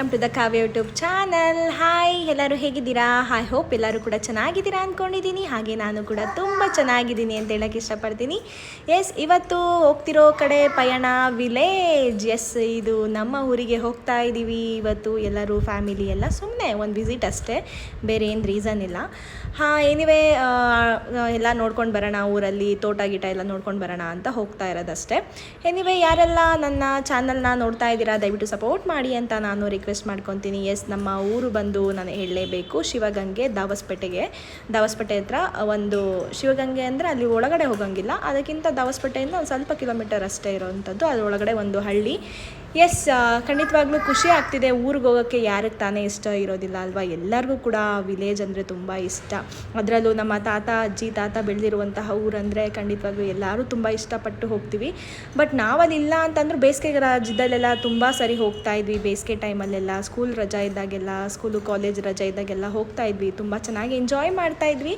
Welcome to the Kavya YouTube channel. Hi, ಎಲ್ಲರೂ ಹೇಗಿದ್ದೀರಾ? I hope ಎಲ್ಲರೂ ಕೂಡ ಚೆನ್ನಾಗಿದ್ದೀರಾ ಅಂದ್ಕೊಂಡಿದ್ದೀನಿ. ಹಾಗೆ ನಾನು ಕೂಡ ತುಂಬ ಚೆನ್ನಾಗಿದ್ದೀನಿ ಅಂತ ಹೇಳೋಕ್ಕೆ ಇಷ್ಟಪಡ್ತೀನಿ. ಎಸ್, ಇವತ್ತು ಹೋಗ್ತಿರೋ ಕಡೆ ಪಯಣ ವಿಲೇಜ್. ಎಸ್, ಇದು ನಮ್ಮ ಊರಿಗೆ ಹೋಗ್ತಾ ಇದ್ದೀವಿ ಇವತ್ತು. ಎಲ್ಲರೂ ಫ್ಯಾಮಿಲಿ ಎಲ್ಲ ಸುಮ್ಮನೆ ಒಂದು ವಿಸಿಟ್ ಅಷ್ಟೇ, ಬೇರೆ ಏನು ರೀಸನ್ ಇಲ್ಲ. ಹಾಂ, ಎನಿವೇ ಎಲ್ಲ ನೋಡ್ಕೊಂಡು ಬರೋಣ, ಊರಲ್ಲಿ ತೋಟ ಗೀಟ ಎಲ್ಲ ನೋಡ್ಕೊಂಡು ಬರೋಣ ಅಂತ ಹೋಗ್ತಾ ಇರೋದಷ್ಟೇ. ಎನಿವೇ, ಯಾರೆಲ್ಲ ನನ್ನ ಚಾನಲ್ನ ನೋಡ್ತಾ ಇದ್ದೀರಾ ದಯವಿಟ್ಟು ಸಪೋರ್ಟ್ ಮಾಡಿ ಅಂತ ನಾನು ರಿಕ್ವೆಸ್ಟ್ ಮಾಡ್ಕೊತೀನಿ. ಎಸ್, ನಮ್ಮ ಊರು ಬಂದು ನಾನು ಹೇಳಲೇಬೇಕು, ಶಿವಗಂಗೆ ದಾವಸ್ಪೇಟೆ ಹತ್ರ ಒಂದು ಶಿವಗಂಗೆ ಅಂದರೆ ಅಲ್ಲಿ ಒಳಗಡೆ ಹೋಗೋಂಗಿಲ್ಲ, ಅದಕ್ಕಿಂತ ದಾವಸ್ಪೇಟೆಯಿಂದ ಒಂದು ಸ್ವಲ್ಪ ಕಿಲೋಮೀಟರ್ ಅಷ್ಟೇ ಇರೋವಂಥದ್ದು. ಅದರೊಳಗಡೆ ಒಂದು ಹಳ್ಳಿ. ಎಸ್, ಖಂಡಿತವಾಗ್ಲೂ ಖುಷಿ ಆಗ್ತಿದೆ. ಊರಿಗೆ ಹೋಗೋಕ್ಕೆ ಯಾರಿಗೆ ತಾನೇ ಇಷ್ಟ ಇರೋದಿಲ್ಲ ಅಲ್ವಾ? ಎಲ್ಲರಿಗೂ ಕೂಡ ವಿಲೇಜ್ ಅಂದರೆ ತುಂಬ ಇಷ್ಟ. ಅದರಲ್ಲೂ ನಮ್ಮ ಅಜ್ಜಿ ತಾತ ಬೆಳೆದಿರುವಂತಹ ಊರಂದರೆ ಖಂಡಿತವಾಗ್ಲೂ ಎಲ್ಲರೂ ತುಂಬ ಇಷ್ಟಪಟ್ಟು ಹೋಗ್ತೀವಿ. ಬಟ್ ನಾವಲ್ಲಿಲ್ಲ ಅಂತಂದ್ರೆ ಬೇಸಿಗೆ ರಾಜ್ಯದಲ್ಲೆಲ್ಲ ತುಂಬ ಸರಿ ಹೋಗ್ತಾ ಇದ್ವಿ. ಬೇಸಿಗೆ ಟೈಮಲ್ಲೆಲ್ಲ ಸ್ಕೂಲ್ ರಜಾ ಇದ್ದಾಗೆಲ್ಲ, ಸ್ಕೂಲು ಕಾಲೇಜ್ ರಜಾ ಇದ್ದಾಗೆಲ್ಲ ಹೋಗ್ತಾ ಇದ್ವಿ. ತುಂಬ ಚೆನ್ನಾಗಿ ಎಂಜಾಯ್ ಮಾಡ್ತಾ ಇದ್ವಿ.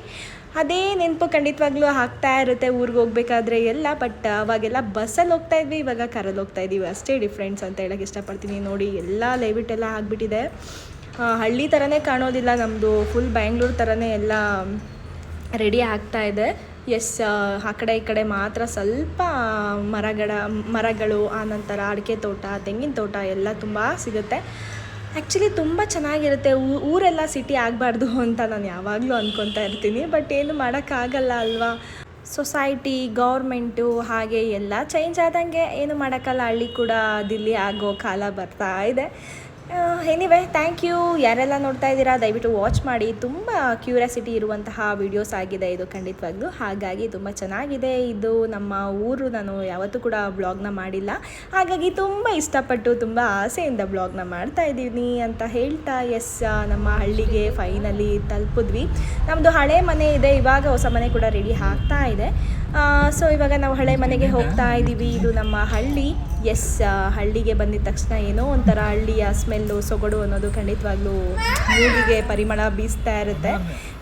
ಅದೇ ನೆನಪು ಖಂಡಿತವಾಗ್ಲೂ ಆಗ್ತಾ ಇರುತ್ತೆ ಊರಿಗೆ ಹೋಗ್ಬೇಕಾದ್ರೆ ಎಲ್ಲ. ಬಟ್ ಅವಾಗೆಲ್ಲ ಬಸ್ಸಲ್ಲಿ ಹೋಗ್ತಾ ಇದ್ವಿ, ಇವಾಗ ಕಾರಲ್ಲಿ ಹೋಗ್ತಾ ಇದ್ದೀವಿ, ಅಷ್ಟೇ ಡಿಫ್ರೆನ್ಸ್ ಅಂತ ಹೇಳೋಕ್ಕೆ ಇಷ್ಟಪಡ್ತೀನಿ. ನೋಡಿ, ಎಲ್ಲ ಲೈಟ್ ಎಲ್ಲ ಆಗಿಬಿಟ್ಟಿದೆ. ಹಳ್ಳಿ ಥರನೇ ಕಾಣೋದಿಲ್ಲ, ನಮ್ಮದು ಫುಲ್ ಬ್ಯಾಂಗ್ಳೂರು ಥರನೇ ಎಲ್ಲ ರೆಡಿ ಆಗ್ತಾ ಇದೆ. ಎಸ್, ಆ ಕಡೆ ಈ ಕಡೆ ಮಾತ್ರ ಸ್ವಲ್ಪ ಮರಗಳು, ಆನಂತರ ಅಡಿಕೆ ತೋಟ, ತೆಂಗಿನ ತೋಟ ಎಲ್ಲ ತುಂಬ ಸಿಗುತ್ತೆ. ಆ್ಯಕ್ಚುಲಿ ತುಂಬ ಚೆನ್ನಾಗಿರುತ್ತೆ. ಊರೆಲ್ಲ ಸಿಟಿ ಆಗಬಾರ್ದು ಅಂತ ನಾನು ಯಾವಾಗಲೂ ಅಂದ್ಕೊತಾ ಇರ್ತೀನಿ. ಬಟ್ ಏನು ಮಾಡೋಕ್ಕಾಗಲ್ಲ ಅಲ್ವಾ? ಸೊಸೈಟಿ, ಗೌರ್ಮೆಂಟು ಹಾಗೆ ಎಲ್ಲ ಚೇಂಜ್ ಆದಂಗೆ ಏನು ಮಾಡೋಕ್ಕಲ್ಲ. ಹಳ್ಳಿ ಕೂಡ ದಿಲ್ಲಿ ಆಗೋ ಕಾಲ ಬರ್ತಾ ಇದೆ. Anyway, thank you. ಯಾರೆಲ್ಲ ನೋಡ್ತಾ ಇದ್ದೀರಾ ದಯವಿಟ್ಟು ವಾಚ್ ಮಾಡಿ. ತುಂಬ ಕ್ಯೂರಿಯಾಸಿಟಿ ಇರುವಂತಹ ವಿಡಿಯೋಸ್ ಆಗಿದೆ ಇದು ಖಂಡಿತವಾಗ್ಲೂ. ಹಾಗಾಗಿ ತುಂಬ ಚೆನ್ನಾಗಿದೆ. ಇದು ನಮ್ಮ ಊರು, ನಾನು ಯಾವತ್ತೂ ಕೂಡ ಬ್ಲಾಗ್ನ ಮಾಡಿಲ್ಲ, ಹಾಗಾಗಿ ತುಂಬ ಇಷ್ಟಪಟ್ಟು ತುಂಬ ಆಸೆಯಿಂದ ಬ್ಲಾಗ್ನ ಮಾಡ್ತಾ ಇದ್ದೀನಿ ಅಂತ ಹೇಳ್ತಾ, ಎಸ್, ನಮ್ಮ ಹಳ್ಳಿಗೆ ಫೈನಲಿ ತಲುಪಿದ್ವಿ. ನಮ್ಮದು ಹಳೆ ಮನೆ ಇದೆ, ಇವಾಗ ಹೊಸ ಮನೆ ಕೂಡ ರೆಡಿ ಆಗ್ತಾ ಇದೆ. ಸೊ ಇವಾಗ ನಾವು ಹಳೆ ಮನೆಗೆ ಹೋಗ್ತಾ ಇದ್ದೀವಿ. ಇದು ನಮ್ಮ ಹಳ್ಳಿ. ಎಸ್, ಹಳ್ಳಿಗೆ ಬಂದಿದ ತಕ್ಷಣ ಏನೋ ಒಂಥರ ಹಳ್ಳಿಯ ಸ್ಮೆಲ್ಲು, ಸೊಗಡು ಅನ್ನೋದು ಖಂಡಿತವಾಗ್ಲೂ ಮೂಗಿಗೆ ಪರಿಮಳ ಬೀಸ್ತಾ ಇರುತ್ತೆ.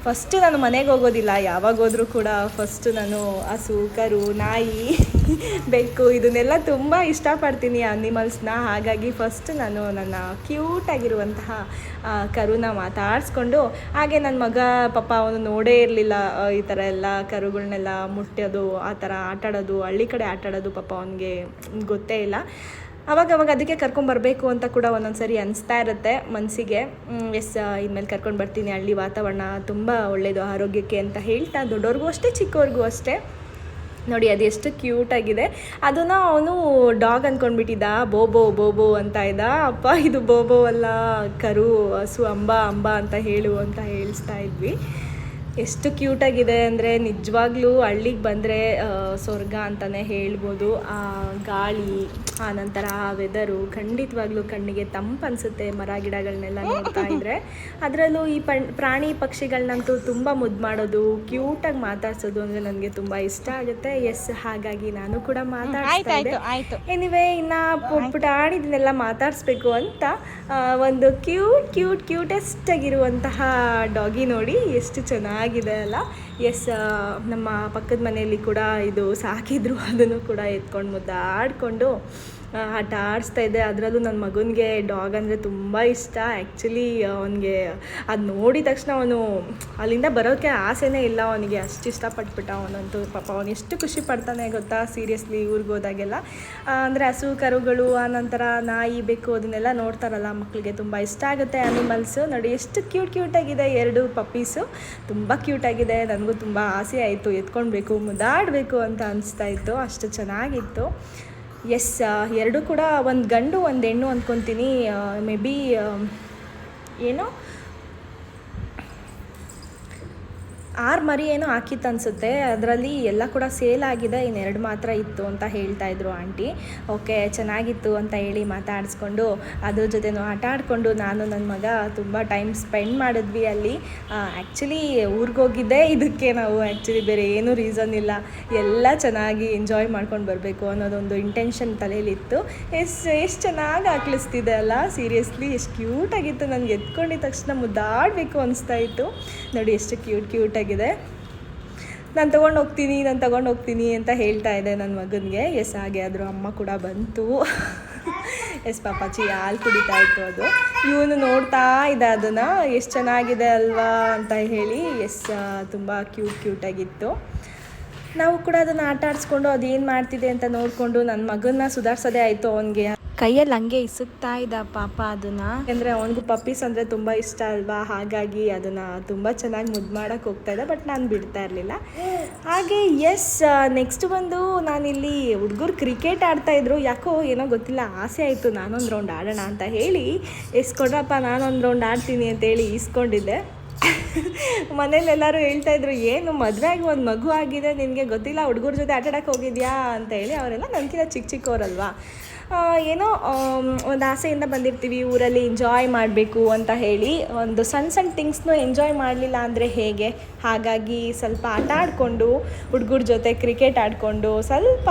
ಫಸ್ಟು ನಾನು ಮನೆಗೆ ಹೋಗೋದಿಲ್ಲ, ಯಾವಾಗ ಹೋದರೂ ಕೂಡ ಫಸ್ಟು ನಾನು ಹಸು, ಕರು, ನಾಯಿ, ಬೆಕ್ಕು ಇದನ್ನೆಲ್ಲ ತುಂಬ ಇಷ್ಟಪಡ್ತೀನಿ, ಅನಿಮಲ್ಸ್ನ. ಹಾಗಾಗಿ ಫಸ್ಟ್ ನಾನು ನನ್ನ ಕ್ಯೂಟಾಗಿರುವಂತಹ ಕರುನ ಮಾತಾಡಿಸ್ಕೊಂಡು, ಹಾಗೆ ನನ್ನ ಮಗ ಪಾಪ ಅವನು ನೋಡೇ ಇರಲಿಲ್ಲ ಈ ಥರ ಎಲ್ಲ ಕರುಗಳನ್ನೆಲ್ಲ ಮುಟ್ಟೋದು, ಆ ಥರ ಆಟಾಡೋದು, ಹಳ್ಳಿ ಕಡೆ ಆಟಾಡೋದು ಪಾಪ ಅವನಿಗೆ ಗೊತ್ತೇ ಇಲ್ಲ. ಅವಾಗವಾಗ ಅದಕ್ಕೆ ಕರ್ಕೊಂಬರ್ಬೇಕು ಅಂತ ಕೂಡ ಒಂದೊಂದು ಸರಿ ಅನಿಸ್ತಾ ಇರುತ್ತೆ ಮನಸ್ಸಿಗೆ. ಎಸ್, ಇನ್ಮೇಲೆ ಕರ್ಕೊಂಡು ಬರ್ತೀನಿ. ಹಳ್ಳಿ ವಾತಾವರಣ ತುಂಬ ಒಳ್ಳೆಯದು ಆರೋಗ್ಯಕ್ಕೆ ಅಂತ ಹೇಳ್ತಾ, ದೊಡ್ಡವ್ರಿಗೂ ಅಷ್ಟೇ ಚಿಕ್ಕವ್ರಿಗೂ ಅಷ್ಟೇ. ನೋಡಿ, ಅದು ಎಷ್ಟು ಕ್ಯೂಟಾಗಿದೆ. ಅದನ್ನು ಅವನು ಡಾಗ್ ಅಂದ್ಕೊಂಡ್ಬಿಟ್ಟಿದ್ದ, ಬೋಬೋ ಅಂತ ಇದ್ದ. ಅಪ್ಪ, ಇದು ಬೋಬೋ ಅಲ್ಲ, ಕರು, ಹಸು, ಅಂಬ ಅಂತ ಹೇಳು ಅಂತ ಹೇಳಿಸ್ತಾ ಇದ್ವಿ. ಎಷ್ಟು ಕ್ಯೂಟಾಗಿದೆ ಅಂದರೆ ನಿಜವಾಗ್ಲೂ ಹಳ್ಳಿಗೆ ಬಂದರೆ ಸ್ವರ್ಗ ಅಂತಲೇ ಹೇಳ್ಬೋದು. ಆ ಗಾಳಿ, ಆ ನಂತರ ಆ ವೆದರು ಖಂಡಿತವಾಗ್ಲೂ ಕಣ್ಣಿಗೆ ತಂಪು ಅನಿಸುತ್ತೆ. ಮರ ಗಿಡಗಳನ್ನೆಲ್ಲ ನೋಡ್ತಾ ಇದ್ದರೆ, ಅದರಲ್ಲೂ ಈ ಪ್ರಾಣಿ ಪಕ್ಷಿಗಳನ್ನಂತೂ ತುಂಬ ಮುದ್ದು ಮಾಡೋದು, ಕ್ಯೂಟಾಗಿ ಮಾತಾಡ್ಸೋದು ಅಂದರೆ ನನಗೆ ತುಂಬ ಇಷ್ಟ ಆಗುತ್ತೆ. ಎಸ್, ಹಾಗಾಗಿ ನಾನು ಕೂಡ ಮಾತಾಡ್ತಾ ಇದ್ದೆ. ಎನಿವೇ, ಇನ್ನು ಪುಟಾಣಿದನ್ನೆಲ್ಲ ಮಾತಾಡಿಸ್ಬೇಕು ಅಂತ ಒಂದು ಕ್ಯೂಟೆಸ್ಟ್ ಆಗಿರುವಂತಹ ಡಾಗಿ ನೋಡಿ ಎಷ್ಟು ಚೆನ್ನಾಗಿದೆ ಅಲ್ಲ. ಎಸ್, ನಮ್ಮ ಪಕ್ಕದ ಮನೆಯಲ್ಲಿ ಕೂಡ ಇದು ಸಾಕಿದ್ರು, ಅದನ್ನು ಕೂಡ ಎತ್ಕೊಂಡು ಮುದ್ದಾಡಿಕೊಂಡು ಆಟ ಆಡಿಸ್ತಾ ಇದ್ದೆ. ಅದರಲ್ಲೂ ನನ್ನ ಮಗನಿಗೆ ಡಾಗ್ ಅಂದರೆ ತುಂಬ ಇಷ್ಟ. ಆ್ಯಕ್ಚುಲಿ ಅವನಿಗೆ ಅದು ನೋಡಿದ ತಕ್ಷಣ ಅವನು ಅಲ್ಲಿಂದ ಬರೋಕ್ಕೆ ಆಸೆನೇ ಇಲ್ಲ, ಅವನಿಗೆ ಅಷ್ಟು ಇಷ್ಟಪಟ್ಬಿಟ್ಟ ಅವನಂತೂ. ಪಾಪ ಅವನು ಎಷ್ಟು ಖುಷಿ ಪಡ್ತಾನೆ ಗೊತ್ತಾ, ಸೀರಿಯಸ್ಲಿ ಊರಿಗೆ ಹೋದಾಗೆಲ್ಲ. ಅಂದರೆ ಹಸು, ಕರುಗಳು, ಆನಂತರ ನಾಯಿ, ಬೆಕ್ಕು ಅದನ್ನೆಲ್ಲ ನೋಡ್ತಾರಲ್ಲ ಮಕ್ಕಳಿಗೆ ತುಂಬ ಇಷ್ಟ ಆಗುತ್ತೆ ಅನಿಮಲ್ಸು. ನೋಡಿ ಎಷ್ಟು ಕ್ಯೂಟಾಗಿದೆ, 2 ಪಪ್ಪೀಸು ತುಂಬ ಕ್ಯೂಟಾಗಿದೆ. ನನಗೂ ತುಂಬ ಆಸೆ ಆಯಿತು, ಎತ್ಕೊಳ್ಬೇಕು, ಮುದ್ದಾಡಬೇಕು ಅಂತ ಅನಿಸ್ತಾ ಇತ್ತು, ಅಷ್ಟು ಚೆನ್ನಾಗಿತ್ತು. ಎಸ್, 2 ಕೂಡ, ಒಂದು ಗಂಡು ಒಂದು ಹೆಣ್ಣು ಅಂದ್ಕೊತೀನಿ. ಮೇ ಬಿ ಏನೋ 6 ಮರಿ ಏನೋ ಹಾಕಿತ್ತು ಅನಿಸುತ್ತೆ. ಅದರಲ್ಲಿ ಎಲ್ಲ ಕೂಡ ಸೇಲ್ ಆಗಿದೆ, ಇನ್ನು 2 ಮಾತ್ರ ಇತ್ತು ಅಂತ ಹೇಳ್ತಾಯಿದ್ರು ಆಂಟಿ. ಓಕೆ, ಚೆನ್ನಾಗಿತ್ತು ಅಂತ ಹೇಳಿ ಮಾತಾಡಿಸ್ಕೊಂಡು ಅದ್ರ ಜೊತೆನೂ ಆಟ ಆಡಿಕೊಂಡು ನಾನು ನನ್ನ ಮಗ ತುಂಬ ಟೈಮ್ ಸ್ಪೆಂಡ್ ಮಾಡಿದ್ವಿ ಅಲ್ಲಿ. ಆ್ಯಕ್ಚುಲಿ ಊರಿಗೆ ಹೋಗಿದ್ದೆ ಇದಕ್ಕೆ ನಾವು, ಆ್ಯಕ್ಚುಲಿ ಬೇರೆ ಏನೂ ರೀಸನ್ ಇಲ್ಲ, ಎಲ್ಲ ಚೆನ್ನಾಗಿ ಎಂಜಾಯ್ ಮಾಡ್ಕೊಂಡು ಬರಬೇಕು ಅನ್ನೋದೊಂದು ಇಂಟೆನ್ಷನ್ ತಲೆಯಲ್ಲಿತ್ತು. ಎಷ್ಟು ಚೆನ್ನಾಗಿ ಆಕ್ಲಿಸ್ತಿದೆ ಅಲ್ಲ, ಸೀರಿಯಸ್ಲಿ ಎಷ್ಟು ಕ್ಯೂಟಾಗಿತ್ತು. ನನಗೆ ಎತ್ಕೊಂಡಿದ ತಕ್ಷಣ ಮುದ್ದಾಡಬೇಕು ಅನಿಸ್ತಾ ಇತ್ತು. ನೋಡಿ ಎಷ್ಟು ಕ್ಯೂಟಾಗಿ ಆಗಿದೆ. ನಾನು ತೊಗೊಂಡು ಹೋಗ್ತೀನಿ ಅಂತ ಹೇಳ್ತಾ ಇದೆ ನನ್ನ ಮಗನಿಗೆ. ಎಸ್, ಹಾಗೆ ಅದ್ರ ಅಮ್ಮ ಕೂಡ ಬಂತು. ಎಸ್ ಪಾಪಾಚಿ ಹಾಲು ಕುಡಿತಾ ಇತ್ತು ಅದು. ಇವನು ನೋಡ್ತಾ ಇದ್ದ ಅದನ್ನು, ಎಷ್ಟು ಚೆನ್ನಾಗಿದೆ ಅಲ್ವಾ ಅಂತ ಹೇಳಿ. ತುಂಬ ಕ್ಯೂಟಾಗಿತ್ತು. ನಾವು ಕೂಡ ಅದನ್ನು ಆಟ ಆಡಿಸ್ಕೊಂಡು ಅದೇನು ಮಾಡ್ತಿದೆ ಅಂತ ನೋಡಿಕೊಂಡು ನನ್ನ ಮಗನ್ನ ಸುಧಾರಿಸೋದೇ ಆಯಿತು. ಅವನಿಗೆ ಕೈಯಲ್ಲಿ ಹಂಗೆ ಇಸುಕ್ತಾ ಇದ್ದ ಪಾಪ ಅದನ್ನು. ಯಾಕೆಂದರೆ ಅವನಿಗೂ ಪಪ್ಪೀಸ್ ಅಂದರೆ ತುಂಬ ಇಷ್ಟ ಅಲ್ವಾ, ಹಾಗಾಗಿ ಅದನ್ನು ತುಂಬ ಚೆನ್ನಾಗಿ ಮುದ್ದು ಮಾಡೋಕ್ಕೆ ಹೋಗ್ತಾ ಇದ್ದ. ಬಟ್ ನಾನು ಬಿಡ್ತಾ ಇರಲಿಲ್ಲ. ಹಾಗೆ ನೆಕ್ಸ್ಟ್ ಬಂದು ನಾನಿಲ್ಲಿ ಹುಡುಗರು ಕ್ರಿಕೆಟ್ ಆಡ್ತಾಯಿದ್ರು. ಯಾಕೋ ಏನೋ ಗೊತ್ತಿಲ್ಲ, ಆಸೆ ಆಯಿತು ನಾನೊಂದು ರೌಂಡ್ ಆಡೋಣ ಅಂತ ಹೇಳಿ, ಕೊಡ್ರಪ್ಪ ನಾನೊಂದು ರೌಂಡ್ ಆಡ್ತೀನಿ ಅಂತೇಳಿ ಇಸ್ಕೊಂಡಿದ್ದೆ. ಮನೇಲಿ ಎಲ್ಲರೂ ಹೇಳ್ತಾಯಿದ್ರು, ಏನು ಮದುವೆ ಆಗಿ ಒಂದು ಮಗು ಆಗಿದೆ, ನಿನಗೆ ಗೊತ್ತಿಲ್ಲ ಹುಡುಗರ ಜೊತೆ ಆಟಾಡಕ್ಕೆ ಹೋಗಿದ್ಯಾ ಅಂತ ಹೇಳಿ. ಅವರೆಲ್ಲ ನನಗಿಂತ ಚಿಕ್ಕವರಲ್ವಾ, ಏನೋ ಒಂದು ಆಸೆಯಿಂದ ಬಂದಿರ್ತೀವಿ ಊರಲ್ಲಿ ಎಂಜಾಯ್ ಮಾಡಬೇಕು ಅಂತ ಹೇಳಿ. ಒಂದು ಸಣ್ಣ ಥಿಂಗ್ಸ್ನೂ ಎಂಜಾಯ್ ಮಾಡಲಿಲ್ಲ ಅಂದರೆ ಹೇಗೆ, ಹಾಗಾಗಿ ಸ್ವಲ್ಪ ಆಟ ಆಡಿಕೊಂಡು ಹುಡುಗರ ಜೊತೆ ಕ್ರಿಕೆಟ್ ಆಡಿಕೊಂಡು ಸ್ವಲ್ಪ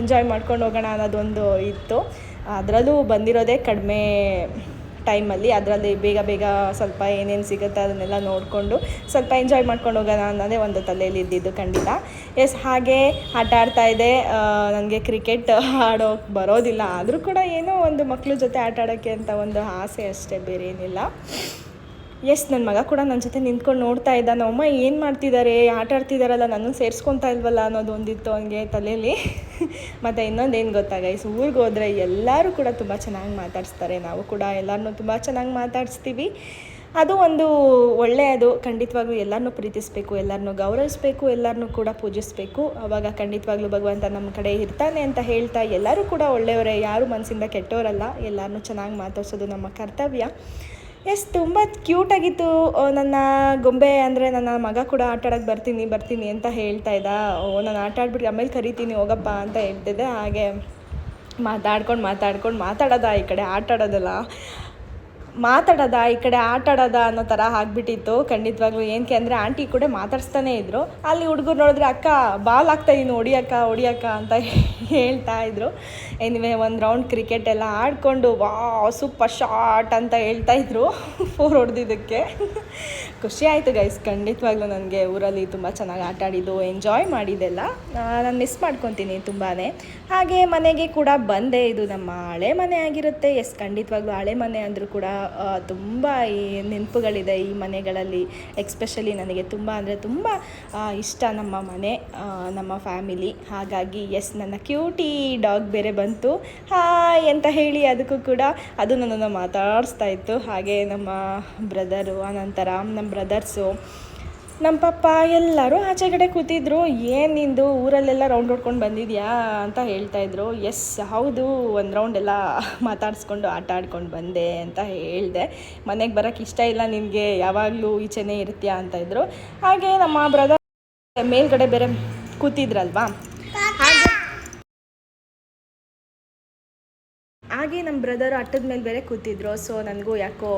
ಎಂಜಾಯ್ ಮಾಡ್ಕೊಂಡು ಹೋಗೋಣ ಅನ್ನೋದೊಂದು ಇತ್ತು. ಅದರಲ್ಲೂ ಬಂದಿರೋದೇ ಕಡಿಮೆ ಟೈಮಲ್ಲಿ, ಅದರಲ್ಲಿ ಬೇಗ ಸ್ವಲ್ಪ ಏನೇನು ಸಿಗುತ್ತೆ ಅದನ್ನೆಲ್ಲ ನೋಡಿಕೊಂಡು ಸ್ವಲ್ಪ ಎಂಜಾಯ್ ಮಾಡ್ಕೊಂಡು ಹೋಗೋಣ ಅನ್ನೋದೇ ಒಂದು ತಲೆಯಲ್ಲಿ ಇದ್ದಿದ್ದು ಖಂಡಿತ. ಹಾಗೆ ಆಟ ಆಡ್ತಾಯಿದ್ದೆ. ನನಗೆ ಕ್ರಿಕೆಟ್ ಆಡೋಕ್ಕೆ ಬರೋದಿಲ್ಲ, ಆದರೂ ಕೂಡ ಏನೋ ಒಂದು ಮಕ್ಕಳ ಜೊತೆ ಆಟ ಆಡೋಕ್ಕೆ ಅಂತ ಒಂದು ಆಸೆ ಅಷ್ಟೇ, ಬೇರೆ ಏನಿಲ್ಲ. ನನ್ನ ಮಗ ಕೂಡ ನನ್ನ ಜೊತೆ ನಿಂತ್ಕೊಂಡು ನೋಡ್ತಾ ಇದ್ದ. ನಮ್ಮಮ್ಮ ಏನು ಮಾಡ್ತಿದ್ದಾರೆ, ಆಟ ಆಡ್ತಿದ್ದಾರಲ್ಲ, ನನ್ನನ್ನು ಸೇರಿಸ್ಕೊತಾ ಇಲ್ವಲ್ಲ ಅನ್ನೋದು ಒಂದಿತ್ತು ಅವನಿಗೆ ತಲೆಯಲ್ಲಿ. ಮತ್ತು ಇನ್ನೊಂದೇನು ಗೊತ್ತಾ ಗೈಸ್, ಊರಿಗೆ ಹೋದರೆ ಎಲ್ಲರೂ ಕೂಡ ತುಂಬ ಚೆನ್ನಾಗಿ ಮಾತಾಡಿಸ್ತಾರೆ. ನಾವು ಕೂಡ ಎಲ್ಲರನ್ನೂ ತುಂಬ ಚೆನ್ನಾಗಿ ಮಾತಾಡಿಸ್ತೀವಿ. ಅದು ಒಂದು ಒಳ್ಳೆಯದು. ಖಂಡಿತವಾಗ್ಲೂ ಎಲ್ಲರನ್ನೂ ಪ್ರೀತಿಸಬೇಕು, ಎಲ್ಲರನ್ನೂ ಗೌರವಿಸಬೇಕು, ಎಲ್ಲರನ್ನೂ ಕೂಡ ಪೂಜಿಸಬೇಕು. ಆವಾಗ ಖಂಡಿತವಾಗ್ಲೂ ಭಗವಂತ ನಮ್ಮ ಕಡೆ ಇರ್ತಾನೆ ಅಂತ ಹೇಳ್ತಾ, ಎಲ್ಲರೂ ಕೂಡ ಒಳ್ಳೆಯವರೇ, ಯಾರು ಮನಸ್ಸಿಂದ ಕೆಟ್ಟವರಲ್ಲ. ಎಲ್ಲರನ್ನೂ ಚೆನ್ನಾಗಿ ಮಾತಾಡ್ಸೋದು ನಮ್ಮ ಕರ್ತವ್ಯ. ತುಂಬ ಕ್ಯೂಟಾಗಿತ್ತು ನನ್ನ ಗೊಂಬೆ. ಅಂದರೆ ನನ್ನ ಮಗ ಕೂಡ ಆಟ ಆಡೋಕ್ಕೆ ಬರ್ತೀನಿ ಅಂತ ಹೇಳ್ತಾ ಇದ್ದ. ನಾನು ಆಟ ಆಡ್ಬಿಟ್ಟು ಆಮೇಲೆ ಕರಿತೀನಿ ಹೋಗಪ್ಪ ಅಂತ ಹೇಳ್ತಿದ್ದೆ. ಹಾಗೆ ಮಾತಾಡೋದ ಈ ಕಡೆ ಆಟ ಆಡೋದ ಅನ್ನೋ ಥರ ಆಗಿಬಿಟ್ಟಿತ್ತು ಖಂಡಿತವಾಗ್ಲೂ. ಏನಕ್ಕೆ ಅಂದರೆ ಆಂಟಿ ಕೂಡ ಮಾತಾಡಿಸ್ತಾನೇ ಇದ್ದರು. ಅಲ್ಲಿ ಹುಡುಗರು ನೋಡಿದ್ರೆ, ಅಕ್ಕ ಬಾಲ್ ಹಾಕ್ತಾಯಿದ್ದೀನಿ ಹೊಡಿಯಕ್ಕ ಅಂತ ಹೇಳ್ತಾ ಇದ್ರು. ಎನಿವೆ ಒಂದು ರೌಂಡ್ ಕ್ರಿಕೆಟ್ ಎಲ್ಲ ಆಡಿಕೊಂಡು ಸೂಪರ್ ಶಾಟ್ ಅಂತ ಹೇಳ್ತಾಯಿದ್ರು 4 ಹೊಡೆದಿದ್ದಕ್ಕೆ. ಖುಷಿ ಆಯಿತು ಗೈಸ್, ಖಂಡಿತವಾಗ್ಲೂ ನನಗೆ ಊರಲ್ಲಿ ತುಂಬ ಚೆನ್ನಾಗಿ ಆಟ ಆಡಿದ್ದು, ಎಂಜಾಯ್ ಮಾಡಿದ್ದೆಲ್ಲ ನಾನು ಮಿಸ್ ಮಾಡ್ಕೊತೀನಿ ತುಂಬಾ. ಹಾಗೆ ಮನೆಗೆ ಕೂಡ ಬಂದೆ. ಇದು ನಮ್ಮ ಹಳೆ ಮನೆ ಆಗಿರುತ್ತೆ. ಖಂಡಿತವಾಗ್ಲೂ ಹಳೆ ಮನೆ ಅಂದರೂ ಕೂಡ ತುಂಬ ಈ ನೆನಪುಗಳಿದೆ ಈ ಮನೆಗಳಲ್ಲಿ. ಎಕ್ಸ್ಪೆಷಲಿ ನನಗೆ ತುಂಬ ಅಂದರೆ ತುಂಬ ಇಷ್ಟ ನಮ್ಮ ಮನೆ, ನಮ್ಮ ಫ್ಯಾಮಿಲಿ. ಹಾಗಾಗಿ ನನ್ನ ಕ್ಯೂಟಿ ಡಾಗ್ ಬೇರೆ ಬಂತು, ಹಾಯ್ ಅಂತ ಹೇಳಿ ಅದಕ್ಕೂ ಕೂಡ ಅದು ನನ್ನನ್ನು ಮಾತಾಡಿಸ್ತಾ ಇತ್ತು. ಹಾಗೆ ನಮ್ಮ ಬ್ರದರು, ಆನಂತರ ನಮ್ಮ ಬ್ರದರ್ಸು, ನಮ್ಮ ಪಪ್ಪ ಎಲ್ಲರೂ ಆಚೆ ಕಡೆ ಕೂತಿದ್ರು. ಏನು ನಿಂದು ಊರಲ್ಲೆಲ್ಲ ರೌಂಡ್ ಹೊಡ್ಕೊಂಡು ಬಂದಿದ್ಯಾ ಅಂತ ಹೇಳ್ತಾಯಿದ್ರು. ಹೌದು, ಒಂದು ರೌಂಡ್ ಎಲ್ಲ ಮಾತಾಡಿಸ್ಕೊಂಡು ಆಟ ಆಡ್ಕೊಂಡು ಬಂದೆ ಅಂತ ಹೇಳಿದೆ. ಮನೆಗೆ ಬರೋಕ್ಕೆ ಇಷ್ಟ ಇಲ್ಲ ನಿನಗೆ, ಯಾವಾಗಲೂ ಈಚೆನೇ ಇರ್ತೀಯಾ ಅಂತ ಇದ್ರು. ಹಾಗೆ ನಮ್ಮ ಬ್ರದರ್ ಮೇಲ್ಗಡೆ ಬೇರೆ ಕೂತಿದ್ರಲ್ವಾ, ಹಾಗೆ ನಮ್ಮ ಬ್ರದರು ಅಟ್ಟದ ಮೇಲೆ ಬೇರೆ ಕೂತಿದ್ರು. ಸೊ ನನಗೂ ಯಾಕೋ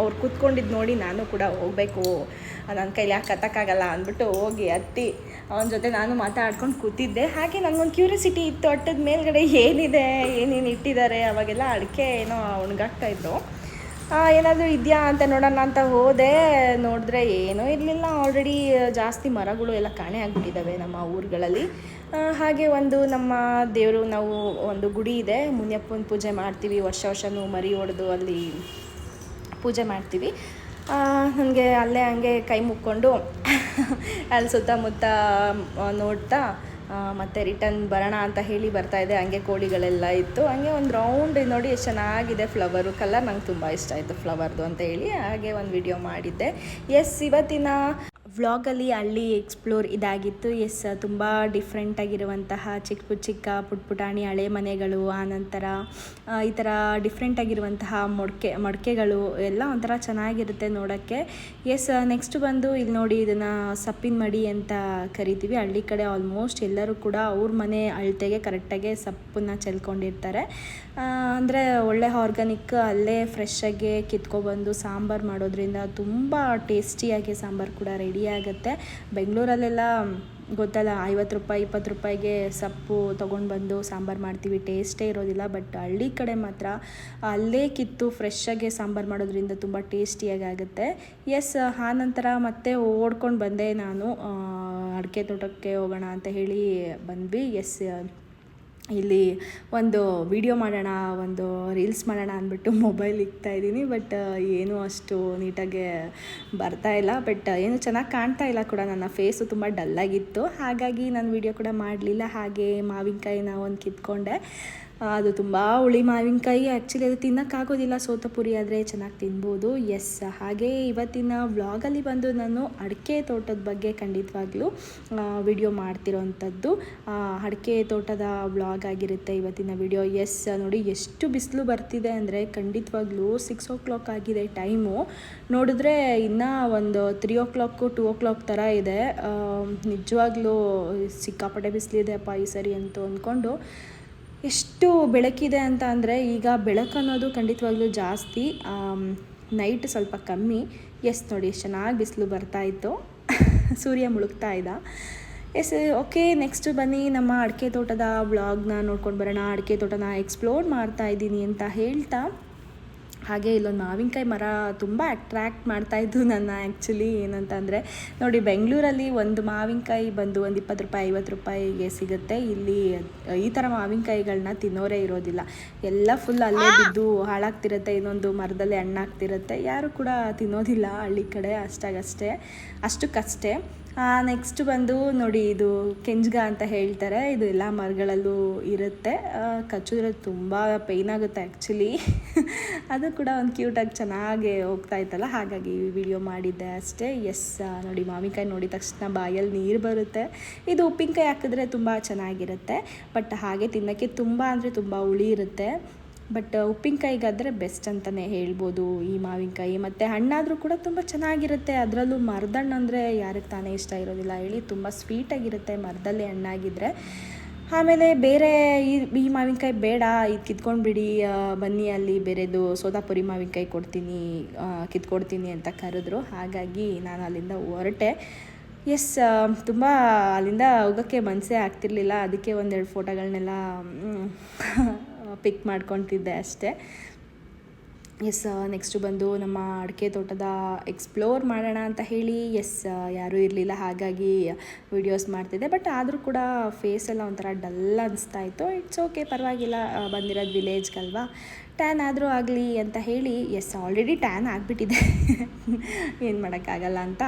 ಅವ್ರು ಕೂತ್ಕೊಂಡಿದ್ದು ನೋಡಿ ನಾನು ಕೂಡ ಹೋಗಬೇಕು, ನನ್ನ ಕೈಲಿ ಯಾಕೆ ಕತ್ತಕ್ಕಾಗಲ್ಲ ಅಂದ್ಬಿಟ್ಟು ಹೋಗಿ ಹತ್ತಿ ಅವನ ಜೊತೆ ನಾನು ಮಾತಾಡ್ಕೊಂಡು ಕೂತಿದ್ದೆ. ಹಾಗೆ ನನಗೊಂದು ಕ್ಯೂರಿಯಾಸಿಟಿ ಇತ್ತು, ಅಟ್ಟದ ಮೇಲ್ಗಡೆ ಏನಿದೆ, ಏನೇನು ಇಟ್ಟಿದ್ದಾರೆ. ಅವಾಗೆಲ್ಲ ಅಡಿಕೆ ಏನೋ ಒಣಗಾಕ್ತಾಯಿದ್ರು. ಏನಾದರೂ ಇದೆಯಾ ಅಂತ ನೋಡೋಣ ಅಂತ ಹೋದೆ. ನೋಡಿದ್ರೆ ಏನೂ ಇರಲಿಲ್ಲ. ಆಲ್ರೆಡಿ ಜಾಸ್ತಿ ಮರಗಳು ಎಲ್ಲ ಕಾಣೆ ಆಗಿಬಿಟ್ಟಿದ್ದಾವೆ ನಮ್ಮ ಊರುಗಳಲ್ಲಿ. ಹಾಗೆ ಒಂದು ನಮ್ಮ ದೇವರು, ನಾವು ಒಂದು ಗುಡಿ ಇದೆ, ಮುನಿಯಪ್ಪನ ಪೂಜೆ ಮಾಡ್ತೀವಿ ವರ್ಷವೂ ಮರಿ ಹೊಡೆದು ಅಲ್ಲಿ ಪೂಜೆ ಮಾಡ್ತೀವಿ. ನನಗೆ ಅಲ್ಲೇ ಹಂಗೆ ಕೈ ಮುಕ್ಕೊಂಡು ಅಲ್ಲಿ ಸುತ್ತಮುತ್ತ ನೋಡ್ತಾ ಮತ್ತು ರಿಟರ್ನ್ ಬರೋಣ ಅಂತ ಹೇಳಿ ಬರ್ತಾಯಿದ್ದೆ. ಹಂಗೆ ಕೋಳಿಗಳೆಲ್ಲ ಇತ್ತು. ಹಂಗೆ ಒಂದು ರೌಂಡ್ ನೋಡಿ ಎಷ್ಟು ಚೆನ್ನಾಗಿದೆ ಫ್ಲವರು, ಕಲರ್ ನಂಗೆ ತುಂಬ ಇಷ್ಟ ಆಯಿತು ಫ್ಲವರ್ದು ಅಂತ ಹೇಳಿ ಹಾಗೆ ಒಂದು ವಿಡಿಯೋ ಮಾಡಿದ್ದೆ. ಇವತ್ತಿನ ವ್ಲಾಗಲ್ಲಿ ಹಳ್ಳಿ ಎಕ್ಸ್ಪ್ಲೋರ್ ಇದಾಗಿತ್ತು. ತುಂಬ ಡಿಫ್ರೆಂಟಾಗಿರುವಂತಹ ಚಿಕ್ಕ ಪುಟಾಣಿ ಹಳೆ ಮನೆಗಳು, ಆನಂತರ ಈ ಥರ ಡಿಫ್ರೆಂಟಾಗಿರುವಂತಹ ಮಡಿಕೆಗಳು ಎಲ್ಲ ಒಂಥರ ಚೆನ್ನಾಗಿರುತ್ತೆ ನೋಡೋಕ್ಕೆ. ನೆಕ್ಸ್ಟ್ ಬಂದು ಇಲ್ಲಿ ನೋಡಿ, ಇದನ್ನು ಸಪ್ಪಿನ ಮಡಿ ಅಂತ ಕರಿತೀವಿ. ಹಳ್ಳಿ ಕಡೆ ಆಲ್ಮೋಸ್ಟ್ ಎಲ್ಲರೂ ಕೂಡ ಅವ್ರ ಮನೆ ಅಳತೆಗೆ ಕರೆಕ್ಟಾಗಿ ಸಪ್ಪನ್ನು ಚೆಲ್ಕೊಂಡಿರ್ತಾರೆ. ಅಂದರೆ ಒಳ್ಳೆ ಆರ್ಗಾನಿಕ್, ಅಲ್ಲೇ ಫ್ರೆಶ್ಶಾಗಿ ಕಿತ್ಕೊಬಂದು ಸಾಂಬಾರು ಮಾಡೋದ್ರಿಂದ ತುಂಬ ಟೇಸ್ಟಿಯಾಗಿ ಸಾಂಬಾರು ಕೂಡ ರೆಡಿ ಆಗುತ್ತೆ. ಬೆಂಗಳೂರಲ್ಲೆಲ್ಲ ಗೊತ್ತಲ್ಲ, 50 ರೂಪಾಯಿ 20 ರೂಪಾಯಿಗೆ ಸೊಪ್ಪು ತೊಗೊಂಡು ಬಂದು ಸಾಂಬಾರು ಮಾಡ್ತೀವಿ, ಟೇಸ್ಟೇ ಇರೋದಿಲ್ಲ. ಬಟ್ ಹಳ್ಳಿ ಕಡೆ ಮಾತ್ರ ಅಲ್ಲೇ ಕಿತ್ತು ಫ್ರೆಶ್ಶಾಗಿ ಸಾಂಬಾರು ಮಾಡೋದ್ರಿಂದ ತುಂಬ ಟೇಸ್ಟಿಯಾಗಿ ಆಗುತ್ತೆ. ಆನಂತರ ಮತ್ತೆ ಓಡ್ಕೊಂಡು ಬಂದೆ ನಾನು, ಅಡಿಕೆ ತೋಟಕ್ಕೆ ಹೋಗೋಣ ಅಂತ ಹೇಳಿ ಬಂದ್ವಿ. ಇಲ್ಲಿ ಒಂದು ವಿಡಿಯೋ ಮಾಡೋಣ, ಒಂದು ರೀಲ್ಸ್ ಮಾಡೋಣ ಅಂದ್ಬಿಟ್ಟು ಮೊಬೈಲ್ ಇಕ್ತಾಯಿದ್ದೀನಿ. ಬಟ್ ಏನೂ ಅಷ್ಟು ನೀಟಾಗಿ ಬರ್ತಾಯಿಲ್ಲ. ಬಟ್ ಏನು ಚೆನ್ನಾಗಿ ಕಾಣ್ತಾ ಇಲ್ಲ ಕೂಡ. ನನ್ನ ಫೇಸು ತುಂಬ ಡಲ್ಲಾಗಿತ್ತು, ಹಾಗಾಗಿ ನಾನು ವಿಡಿಯೋ ಕೂಡ ಮಾಡಲಿಲ್ಲ. ಹಾಗೆ ಮಾವಿನಕಾಯಿನ ಒಂದು ಕಿತ್ಕೊಂಡೆ. ಅದು ತುಂಬ ಹುಳಿ ಮಾವಿನಕಾಯಿ. ಆ್ಯಕ್ಚುಲಿ ಅದು ತಿನ್ನೋಕ್ಕಾಗೋದಿಲ್ಲ, ಸೋತಪುರಿ ಆದರೆ ಚೆನ್ನಾಗಿ ತಿನ್ಬೋದು. ಎಸ್, ಹಾಗೆ ಇವತ್ತಿನ ವ್ಲಾಗಲ್ಲಿ ಬಂದು ನಾನು ಅಡಿಕೆ ತೋಟದ ಬಗ್ಗೆ ಖಂಡಿತವಾಗ್ಲೂ ವಿಡಿಯೋ ಮಾಡ್ತಿರೋವಂಥದ್ದು. ಅಡಿಕೆ ತೋಟದ ವ್ಲಾಗ್ ಆಗಿರುತ್ತೆ ಇವತ್ತಿನ ವಿಡಿಯೋ. ಎಸ್, ನೋಡಿ ಎಷ್ಟು ಬಿಸಿಲು ಬರ್ತಿದೆ ಅಂದರೆ ಖಂಡಿತವಾಗ್ಲೂ 6 o'clock ಆಗಿದೆ ಟೈಮು. ನೋಡಿದ್ರೆ ಇನ್ನೂ ಒಂದು 3 o'clock 2 o'clock ಥರ ಇದೆ. ನಿಜವಾಗ್ಲೂ ಸಿಕ್ಕಾಪಟ್ಟೆ ಬಿಸಿಲಿದೆ ಅಪ್ಪ ಈ ಸರಿ ಅಂತೂ ಅಂದ್ಕೊಂಡು. ಎಷ್ಟು ಬೆಳಕಿದೆ ಅಂತ ಅಂದರೆ ಈಗ ಬೆಳಕು ಅನ್ನೋದು ಖಂಡಿತವಾಗ್ಲೂ ಜಾಸ್ತಿ, ನೈಟ್ ಸ್ವಲ್ಪ ಕಮ್ಮಿ. ಎಸ್, ನೋಡಿ ಎಷ್ಟು ಚೆನ್ನಾಗಿ ಬಿಸಿಲು ಬರ್ತಾಯಿತ್ತು, ಸೂರ್ಯ ಮುಳುಗ್ತಾ ಇದ್ದ. ಎಸ್, ಓಕೆ, ನೆಕ್ಸ್ಟ್ ಬನ್ನಿ ನಮ್ಮ ಅಡಿಕೆ ತೋಟದ ವ್ಲಾಗ್ನ ನೋಡ್ಕೊಂಡು ಬರೋಣ. ಅಡಿಕೆ ತೋಟನ ಎಕ್ಸ್ಪ್ಲೋರ್ ಮಾಡ್ತಾ ಇದ್ದೀನಿ ಅಂತ ಹೇಳ್ತಾ, ಹಾಗೆ ಇಲ್ಲೊಂದು ಮಾವಿನಕಾಯಿ ಮರ ತುಂಬ ಅಟ್ರ್ಯಾಕ್ಟ್ ಮಾಡ್ತಾಯಿದ್ದು ನನ್ನ. ಆ್ಯಕ್ಚುಲಿ ಏನಂತ ಅಂದರೆ ನೋಡಿ, ಬೆಂಗಳೂರಲ್ಲಿ ಒಂದು ಮಾವಿನಕಾಯಿ ಬಂದು ಒಂದು 20 ರೂಪಾಯಿ 50 ರೂಪಾಯಿಗೆ ಸಿಗುತ್ತೆ. ಇಲ್ಲಿ ಈ ಥರ ಮಾವಿನಕಾಯಿಗಳನ್ನ ತಿನ್ನೋರೇ ಇರೋದಿಲ್ಲ. ಎಲ್ಲ ಫುಲ್ ಅಲ್ಲೇ ಬಿದ್ದು ಹಾಳಾಗ್ತಿರುತ್ತೆ, ಇನ್ನೊಂದು ಮರದಲ್ಲೇ ಹಣ್ಣಾಗ್ತಿರುತ್ತೆ. ಯಾರು ಕೂಡ ತಿನ್ನೋದಿಲ್ಲ ಹಳ್ಳಿ ಕಡೆ, ಅಷ್ಟಕ್ಕಷ್ಟೇ. ನೆಕ್ಸ್ಟ್ ಬಂದು ನೋಡಿ, ಇದು ಕೆಂಜ್ಗ ಅಂತ ಹೇಳ್ತಾರೆ. ಇದು ಎಲ್ಲ ಮರಗಳಲ್ಲೂ ಇರುತ್ತೆ. ಕಚ್ಚಿದ್ರೆ ತುಂಬ ಪೇಯ್ನ್ ಆಗುತ್ತೆ ಆ್ಯಕ್ಚುಲಿ. ಅದು ಕೂಡ ಒಂದು ಕ್ಯೂಟಾಗಿ ಚೆನ್ನಾಗಿ ಹೋಗ್ತಾ ಇತ್ತಲ್ಲ, ಹಾಗಾಗಿ ವಿಡಿಯೋ ಮಾಡಿದ್ದೆ ಅಷ್ಟೇ. ಎಸ್, ನೋಡಿ ಮಾವಿನಕಾಯಿ ನೋಡಿದ ತಕ್ಷಣ ಬಾಯಲ್ಲಿ ನೀರು ಬರುತ್ತೆ. ಇದು ಉಪ್ಪಿನಕಾಯಿ ಹಾಕಿದ್ರೆ ತುಂಬ ಚೆನ್ನಾಗಿರುತ್ತೆ. ಬಟ್ ಹಾಗೆ ತಿನ್ನೋಕ್ಕೆ ತುಂಬ ಅಂದರೆ ತುಂಬ ಹುಳಿ ಇರುತ್ತೆ. ಬಟ್ ಉಪ್ಪಿನಕಾಯಿಗಾದರೆ ಬೆಸ್ಟ್ ಅಂತಲೇ ಹೇಳ್ಬೋದು ಈ ಮಾವಿನಕಾಯಿ. ಮತ್ತು ಹಣ್ಣಾದರೂ ಕೂಡ ತುಂಬ ಚೆನ್ನಾಗಿರುತ್ತೆ. ಅದರಲ್ಲೂ ಮರದಣ್ಣು ಅಂದರೆ ಯಾರಿಗೆ ತಾನೇ ಇಷ್ಟ ಇರೋದಿಲ್ಲ ಹೇಳಿ. ತುಂಬ ಸ್ವೀಟಾಗಿರುತ್ತೆ ಮರದಲ್ಲೇ ಹಣ್ಣಾಗಿದ್ದರೆ. ಆಮೇಲೆ ಬೇರೆ ಈ ಮಾವಿನಕಾಯಿ ಬೇಡ, ಇದು ಕಿತ್ಕೊಂಡ್ಬಿಡಿ, ಬನ್ನಿ ಅಲ್ಲಿ ಬೇರೆದು ಸೋದಾಪುರಿ ಮಾವಿನಕಾಯಿ ಕಿತ್ಕೊಡ್ತೀನಿ ಅಂತ ಕರೆದ್ರು. ಹಾಗಾಗಿ ನಾನು ಅಲ್ಲಿಂದ ಹೊರಟೆ. ಎಸ್, ತುಂಬ ಅಲ್ಲಿಂದ ಹೋಗೋಕ್ಕೆ ಮನಸ್ಸೇ ಆಗ್ತಿರ್ಲಿಲ್ಲ. ಅದಕ್ಕೆ ಒಂದೆರಡು ಫೋಟೋಗಳನ್ನೆಲ್ಲ ಪಿಕ್ ಮಾಡ್ಕೊತಿದ್ದೆ ಅಷ್ಟೇ. ಎಸ್, ನೆಕ್ಸ್ಟು ಬಂದು ನಮ್ಮ ಅಡಿಕೆ ತೋಟದ ಎಕ್ಸ್ಪ್ಲೋರ್ ಮಾಡೋಣ ಅಂತ ಹೇಳಿ. ಎಸ್, ಯಾರೂ ಇರಲಿಲ್ಲ, ಹಾಗಾಗಿ ವಿಡಿಯೋಸ್ ಮಾಡ್ತಿದ್ದೆ. ಬಟ್ ಆದರೂ ಕೂಡ ಫೇಸ್ ಎಲ್ಲ ಒಂಥರ ಡಲ್ ಅನಿಸ್ತಾ ಇತ್ತು. ಇಟ್ಸ್ ಓಕೆ, ಪರವಾಗಿಲ್ಲ, ಬಂದಿರೋದು ವಿಲೇಜ್ಗಲ್ವಾ, ಟ್ಯಾನ್ ಆದರೂ ಆಗಲಿ ಅಂತ ಹೇಳಿ. ಎಸ್, ಆಲ್ರೆಡಿ ಟ್ಯಾನ್ ಆಗಿಬಿಟ್ಟಿದೆ, ಏನು ಮಾಡೋಕ್ಕಾಗಲ್ಲ ಅಂತ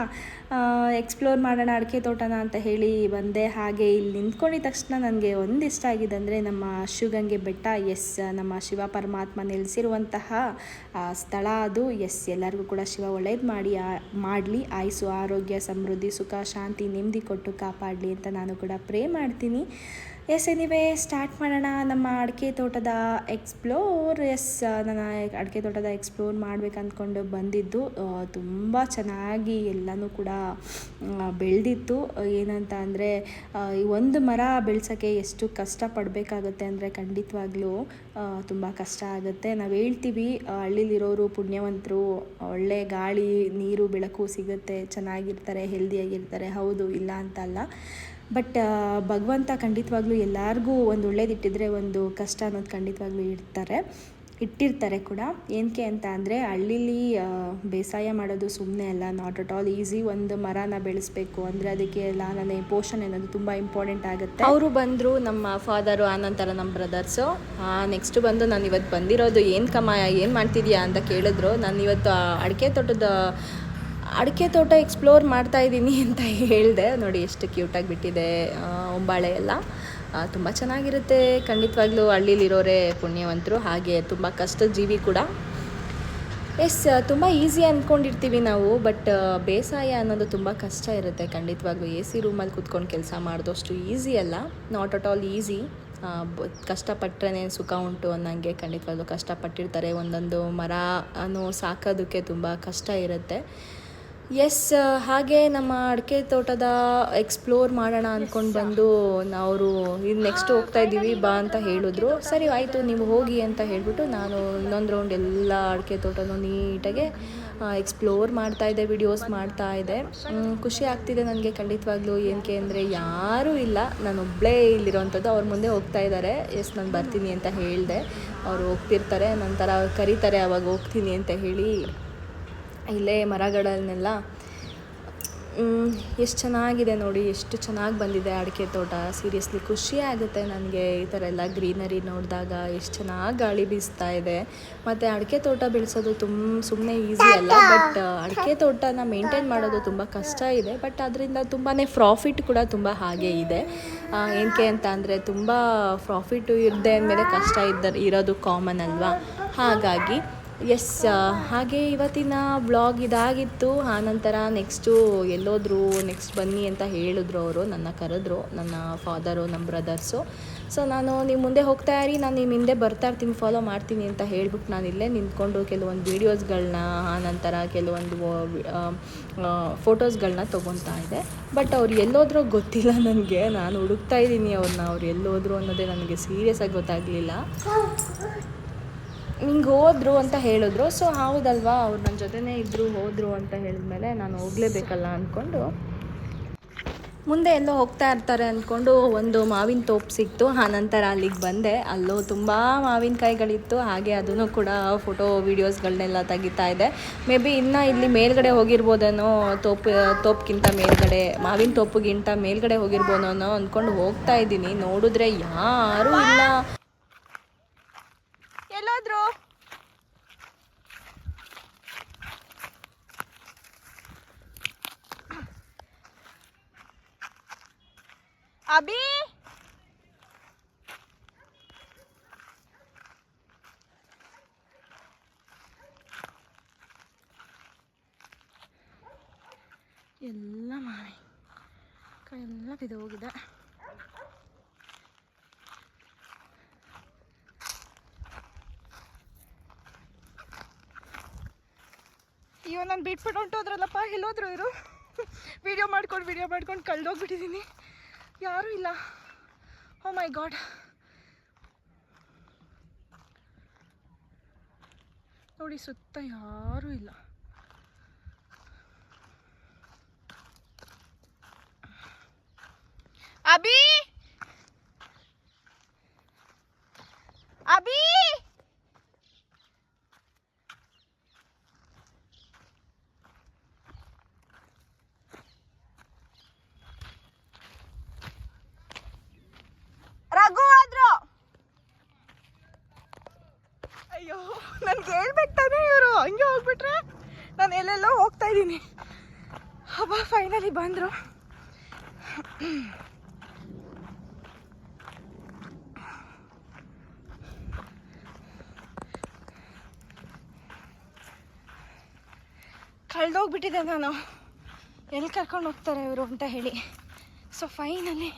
ಎಕ್ಸ್ಪ್ಲೋರ್ ಮಾಡೋಣ ಅಡಿಕೆ ತೋಟನ ಅಂತ ಹೇಳಿ ಬಂದೆ. ಹಾಗೆ ಇಲ್ಲಿ ನಿಂತ್ಕೊಂಡಿದ ತಕ್ಷಣ ನನಗೆ ಒಂದು ಇಷ್ಟ ಆಗಿದೆ ಅಂದರೆ ನಮ್ಮ ಶಿವಗಂಗೆ ಬೆಟ್ಟ. ಎಸ್, ನಮ್ಮ ಶಿವ ಪರಮಾತ್ಮ ನೆಲೆಸಿರುವಂತಹ ಸ್ಥಳ ಅದು. ಎಸ್, ಎಲ್ಲರಿಗೂ ಕೂಡ ಶಿವ ಒಳ್ಳೇದು ಮಾಡಲಿ, ಆಯುಸ್ಸು ಆರೋಗ್ಯ ಸಮೃದ್ಧಿ ಸುಖ ಶಾಂತಿ ನೆಮ್ಮದಿ ಕೊಟ್ಟು ಕಾಪಾಡಲಿ ಅಂತ ನಾನು ಕೂಡ ಪ್ರೇ ಮಾಡ್ತೀನಿ. ಎಸ್, ಎನಿವೆ ಸ್ಟಾರ್ಟ್ ಮಾಡೋಣ ನಮ್ಮ ಅಡಿಕೆ ತೋಟದ ಎಕ್ಸ್ಪ್ಲೋರ್. ಎಸ್, ನಾನು ಅಡಿಕೆ ತೋಟದ ಎಕ್ಸ್ಪ್ಲೋರ್ ಮಾಡ್ಬೇಕು ಅಂದ್ಕೊಂಡು ಬಂದಿದ್ದು. ತುಂಬ ಚೆನ್ನಾಗಿ ಎಲ್ಲನೂ ಕೂಡ ಬೆಳೆದಿತ್ತು. ಏನಂತ ಅಂದರೆ ಒಂದು ಮರ ಬೆಳೆಸೋಕ್ಕೆ ಎಷ್ಟು ಕಷ್ಟಪಡಬೇಕಾಗುತ್ತೆ ಅಂದರೆ ಖಂಡಿತವಾಗ್ಲೂ ತುಂಬ ಕಷ್ಟ ಆಗುತ್ತೆ. ನಾವು ಹೇಳ್ತೀವಿ ಹಳ್ಳಿಲಿರೋರು ಪುಣ್ಯವಂತರು, ಒಳ್ಳೆ ಗಾಳಿ ನೀರು ಬೆಳಕು ಸಿಗುತ್ತೆ, ಚೆನ್ನಾಗಿರ್ತಾರೆ, ಹೆಲ್ದಿಯಾಗಿರ್ತಾರೆ. ಹೌದು, ಇಲ್ಲ ಅಂತಲ್ಲ. ಬಟ್ ಭಗವಂತ ಖಂಡಿತವಾಗ್ಲೂ ಎಲ್ಲರಿಗೂ ಒಂದು ಒಳ್ಳೇದಿಟ್ಟಿದ್ರೆ ಒಂದು ಕಷ್ಟ ಅನ್ನೋದು ಖಂಡಿತವಾಗ್ಲೂ ಇಟ್ಟಿರ್ತಾರೆ ಕೂಡ. ಏನಕ್ಕೆ ಅಂತ ಅಂದರೆ ಹಳ್ಳಿಲಿ ಬೇಸಾಯ ಮಾಡೋದು ಸುಮ್ಮನೆ ಅಲ್ಲ, ನಾಟ್ ಅಟ್ ಆಲ್ ಈಸಿ. ಒಂದು ಮರನ ಬೆಳೆಸಬೇಕು ಅಂದರೆ ಅದಕ್ಕೆ ಲಾಲನೆ ಪೋಷಣೆ ಅನ್ನೋದು ತುಂಬ ಇಂಪಾರ್ಟೆಂಟ್ ಆಗುತ್ತೆ. ಅವರು ಬಂದರು, ನಮ್ಮ ಫಾದರು, ಆನಂತರ ನಮ್ಮ ಬ್ರದರ್ಸು. ನೆಕ್ಸ್ಟ್ ಬಂದು ನಾನು ಇವತ್ತು ಬಂದಿರೋದು ಏನು ಮಾಡ್ತಿದ್ಯಾ ಅಂತ ಕೇಳಿದ್ರು. ನಾನು ಇವತ್ತು ಅಡಿಕೆ ತೋಟ ಎಕ್ಸ್ಪ್ಲೋರ್ ಮಾಡ್ತಾಯಿದ್ದೀನಿ ಅಂತ ಹೇಳಿದೆ. ನೋಡಿ ಎಷ್ಟು ಕ್ಯೂಟಾಗಿ ಬಿಟ್ಟಿದೆ ಒಂಬಾಳೆ ಎಲ್ಲ, ತುಂಬ ಚೆನ್ನಾಗಿರುತ್ತೆ. ಖಂಡಿತವಾಗ್ಲೂ ಹಳ್ಳಿಲಿರೋರೇ ಪುಣ್ಯವಂತರು, ಹಾಗೆ ತುಂಬ ಕಷ್ಟದ ಜೀವಿ ಕೂಡ. ಎಸ್, ತುಂಬ ಈಸಿ ಅಂದ್ಕೊಂಡಿರ್ತೀವಿ ನಾವು, ಬಟ್ ಬೇಸಾಯ ಅನ್ನೋದು ತುಂಬ ಕಷ್ಟ ಇರುತ್ತೆ. ಖಂಡಿತವಾಗ್ಲೂ AC ರೂಮಲ್ಲಿ ಕೂತ್ಕೊಂಡು ಕೆಲಸ ಮಾಡೋದಷ್ಟು ಈಸಿ ಅಲ್ಲ, ನಾಟ್ ಅಟ್ ಆಲ್ ಈಸಿ. ಕಷ್ಟಪಟ್ಟರೆ ಸುಖ ಉಂಟು ಅನ್ನಂಗೆ ಖಂಡಿತವಾಗ್ಲೂ ಕಷ್ಟಪಟ್ಟಿರ್ತಾರೆ. ಒಂದೊಂದು ಮರ ಸಾಕೋದಕ್ಕೆ ತುಂಬ ಕಷ್ಟ ಇರುತ್ತೆ. ಎಸ್, ಹಾಗೆ ನಮ್ಮ ಅಡಿಕೆ ತೋಟದ ಎಕ್ಸ್ಪ್ಲೋರ್ ಮಾಡೋಣ ಅಂದ್ಕೊಂಡು ಬಂದು ಅವರು ಇದು ನೆಕ್ಸ್ಟ್ ಹೋಗ್ತಾ ಇದ್ದೀವಿ ಬಾ ಅಂತ ಹೇಳಿದ್ರು. ಸರಿ ಆಯಿತು ನೀವು ಹೋಗಿ ಅಂತ ಹೇಳಿಬಿಟ್ಟು ನಾನು ಇನ್ನೊಂದು ರೌಂಡ್ ಎಲ್ಲ ಅಡಿಕೆ ತೋಟನೂ ನೀಟಾಗೆ ಎಕ್ಸ್ಪ್ಲೋರ್ ಮಾಡ್ತಾಯಿದ್ದೆ, ವಿಡಿಯೋಸ್ ಮಾಡ್ತಾಯಿದ್ದೆ. ಖುಷಿ ಆಗ್ತಿದೆ ನನಗೆ ಖಂಡಿತವಾಗ್ಲೂ. ಏನಕ್ಕೆ ಅಂದರೆ ಯಾರೂ ಇಲ್ಲ, ನಾನು ಒಬ್ಬಳೇ ಇಲ್ಲಿರೋವಂಥದ್ದು. ಅವ್ರ ಮುಂದೆ ಹೋಗ್ತಾ ಇದ್ದಾರೆ. ಎಸ್, ನಾನು ಬರ್ತೀನಿ ಅಂತ ಹೇಳಿದೆ. ಅವರು ಹೋಗ್ತಿರ್ತಾರೆ, ನಂತರ ಕರೀತಾರೆ, ಅವಾಗ ಹೋಗ್ತೀನಿ ಅಂತ ಹೇಳಿ. ಇಲ್ಲೇ ಮರಗಳನ್ನೆಲ್ಲ ಎಷ್ಟು ಚೆನ್ನಾಗಿದೆ ನೋಡಿ, ಎಷ್ಟು ಚೆನ್ನಾಗಿ ಬಂದಿದೆ ಅಡಿಕೆ ತೋಟ. ಸೀರಿಯಸ್ಲಿ ಖುಷಿ ಆಗುತ್ತೆ ನನಗೆ ಈ ಥರ ಎಲ್ಲ ಗ್ರೀನರಿ ನೋಡಿದಾಗ. ಎಷ್ಟು ಚೆನ್ನಾಗಿ ಗಾಳಿ ಬೀಸ್ತಾ ಇದೆ. ಮತ್ತು ಅಡಿಕೆ ತೋಟ ಬೆಳೆಸೋದು ಸುಮ್ಮನೆ ಈಸಿ ಅಲ್ಲ, ಬಟ್ ಅಡಿಕೆ ತೋಟನ ಮೇಂಟೈನ್ ಮಾಡೋದು ತುಂಬ ಕಷ್ಟ ಇದೆ. ಬಟ್ ಅದರಿಂದ ತುಂಬಾ ಪ್ರಾಫಿಟ್ ಕೂಡ ತುಂಬ ಹಾಗೆ ಇದೆ. ಏನಕ್ಕೆ ಅಂತ ಅಂದರೆ ತುಂಬ ಪ್ರಾಫಿಟ್ಟು ಇರದೆ ಅಂದಮೇಲೆ ಕಷ್ಟ ಇರೋದು ಕಾಮನ್ ಅಲ್ವಾ. ಹಾಗಾಗಿ ಹಾಗೆ ಇವತ್ತಿನ ಬ್ಲಾಗ್ ಇದಾಗಿತ್ತು. ಆನಂತರ ನೆಕ್ಸ್ಟು ಎಲ್ಲೋದ್ರು, ನೆಕ್ಸ್ಟ್ ಬನ್ನಿ ಅಂತ ಹೇಳಿದ್ರು ಅವರು, ನನ್ನ ಕರೆದ್ರು, ನನ್ನ ಫಾದರು, ನಮ್ಮ ಬ್ರದರ್ಸು. ಸೊ ನಾನು ನಿಮ್ಮ ಮುಂದೆ ಹೋಗ್ತಾ ಇರಿ, ನಾನು ನಿಮ್ಮ ಹಿಂದೆ ಬರ್ತಾ ಇರ್ತೀನಿ, ಫಾಲೋ ಮಾಡ್ತೀನಿ ಅಂತ ಹೇಳ್ಬಿಟ್ಟು ನಾನು ಇಲ್ಲೇ ನಿಂತ್ಕೊಂಡು ಕೆಲವೊಂದು ವೀಡಿಯೋಸ್ಗಳನ್ನ, ಆನಂತರ ಕೆಲವೊಂದು ಫೋಟೋಸ್ಗಳನ್ನ ತೊಗೊತಾ ಇದ್ದೆ. ಬಟ್ ಅವ್ರು ಎಲ್ಲೋದ್ರೂ ಗೊತ್ತಿಲ್ಲ ನನಗೆ. ನಾನು ಹುಡುಕ್ತಾ ಇದ್ದೀನಿ ಅವ್ರನ್ನ, ಅವ್ರು ಎಲ್ಲೋದ್ರು ಅನ್ನೋದೇ ನನಗೆ ಸೀರಿಯಸ್ಸಾಗಿ ಗೊತ್ತಾಗಲಿಲ್ಲ. ಹಿಂಗೆ ಹೋದರು ಅಂತ ಹೇಳಿದ್ರು. ಸೊ ಹೌದಲ್ವಾ, ಅವ್ರು ನನ್ನ ಜೊತೆನೇ ಇದ್ದರು, ಹೋದರು ಅಂತ ಹೇಳಿದ್ಮೇಲೆ ನಾನು ಹೋಗಲೇಬೇಕಲ್ಲ ಅಂದ್ಕೊಂಡು ಮುಂದೆ ಎಲ್ಲೋ ಹೋಗ್ತಾ ಇರ್ತಾರೆ ಅಂದ್ಕೊಂಡು ಒಂದು ಮಾವಿನ ತೋಪು ಸಿಕ್ತು. ಆನಂತರ ಅಲ್ಲಿಗೆ ಬಂದೆ. ಅಲ್ಲೂ ತುಂಬ ಮಾವಿನಕಾಯಿಗಳಿತ್ತು. ಹಾಗೆ ಅದನ್ನು ಕೂಡ ಫೋಟೋ ವೀಡಿಯೋಸ್ಗಳನ್ನೆಲ್ಲ ತೆಗಿತಾ ಇದೆ. ಮೇ ಬಿ ಇನ್ನೂ ಇಲ್ಲಿ ಮೇಲ್ಗಡೆ ಹೋಗಿರ್ಬೋದೇನೋ, ತೋಪ್ಗಿಂತ ಮೇಲ್ಗಡೆ, ಮಾವಿನ ತೋಪಿಗಿಂತ ಮೇಲ್ಗಡೆ ಹೋಗಿರ್ಬೋದೇನೋ ಅಂದ್ಕೊಂಡು ಹೋಗ್ತಾ ಇದ್ದೀನಿ. ನೋಡಿದ್ರೆ ಯಾರೂ ಇಲ್ಲ. ಎಲ್ಲೋದ್ರು? ಅಭಿ, ಎಲ್ಲ ಮಾಡಿ ಕೈಯೆಲ್ಲ ಬಿದ್ದು ಹೋಗಿದೆ. ಅಯ್ಯೋ, ನಾನು ಬಿಟ್ಬಿಟ್ಟು ಹೊಂಟೋದ್ರಲ್ಲಪ್ಪ. ಎಲ್ಲೋದ್ರು ಇವರು? ವಿಡಿಯೋ ಮಾಡ್ಕೊಂಡು ಕಳೆದೋಗ್ಬಿಟ್ಟಿದ್ದೀನಿ. ಯಾರೂ ಇಲ್ಲ. ಓ ಮೈ ಗಾಡ್. ನೋಡಿ, ಸುತ್ತ ಯಾರೂ ಇಲ್ಲ. ಅಭಿ, ಅಭಿ, ರಘು ಆದ್ರು. ಅಯ್ಯೋ, ನನ್ಗೆ ಹೇಳ್ಬೇಕು ತಾನೇ, ಇವರು ಹಂಗೆ ಹೋಗ್ಬಿಟ್ರೆ. ನಾನು ಎಲ್ಲೆಲ್ಲೋ ಹೋಗ್ತಾ ಇದ್ದೀನಿ. ಹಬ್ಬ, ಫೈನಲಿ ಬಂದರು. ಕಳೆದೋಗ್ಬಿಟ್ಟಿದೆ ನಾನು, ಎಲ್ಲಿ ಕರ್ಕೊಂಡು ಹೋಗ್ತಾರೆ ಇವರು ಅಂತ ಹೇಳಿ. ಸೊ ಫೈನಲಿ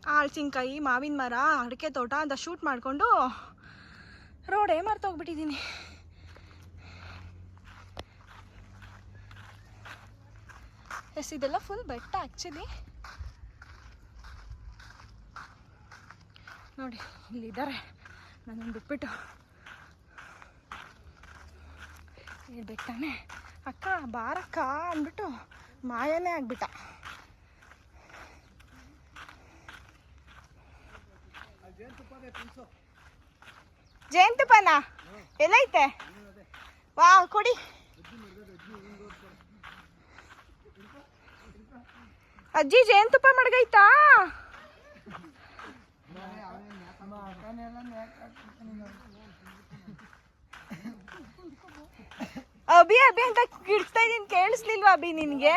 ಹಲಸಿನಕಾಯಿ, ಮಾವಿನ ಮರ, ಅಡಿಕೆ ತೋಟ ಅಂತ ಶೂಟ್ ಮಾಡಿಕೊಂಡು ರೋಡೇ ಮರ್ತೋಗ್ಬಿಟ್ಟಿದ್ದೀನಿ. ಇದೆಲ್ಲ ಫುಲ್ ಬೆಟ್ಟ ಆ್ಯಕ್ಚುಲಿ. ನೋಡಿ, ಇಲ್ಲಿದ್ದಾರೆ. ನಾನು ಬಿಟ್ಬಿಟ್ಟು ಹೇಳ್ಬೇಕು ತಾನೆ, ಅಕ್ಕ ಬಾರಕ್ಕ ಅಂದ್ಬಿಟ್ಟು ಮಾಯನೇ ಆಗ್ಬಿಟ್ಟ. ಜೇನುತುಪ್ಪನ ಎಲ್ಲೈತೆ? ವಾ, ಕೊಡಿ. ಅಜ್ಜಿ, ಜೇನುತುಪ್ಪ ಮಡಗೈತಾ? ಅಭಿ ಅಭಿ ಅಂತ ಕಿಡ್ಸ್ತಾ ಇದೀನಿ, ಕೇಳಿಸ್ಲಿಲ್ವಾ ಅಭಿ ನಿನ್ಗೆ?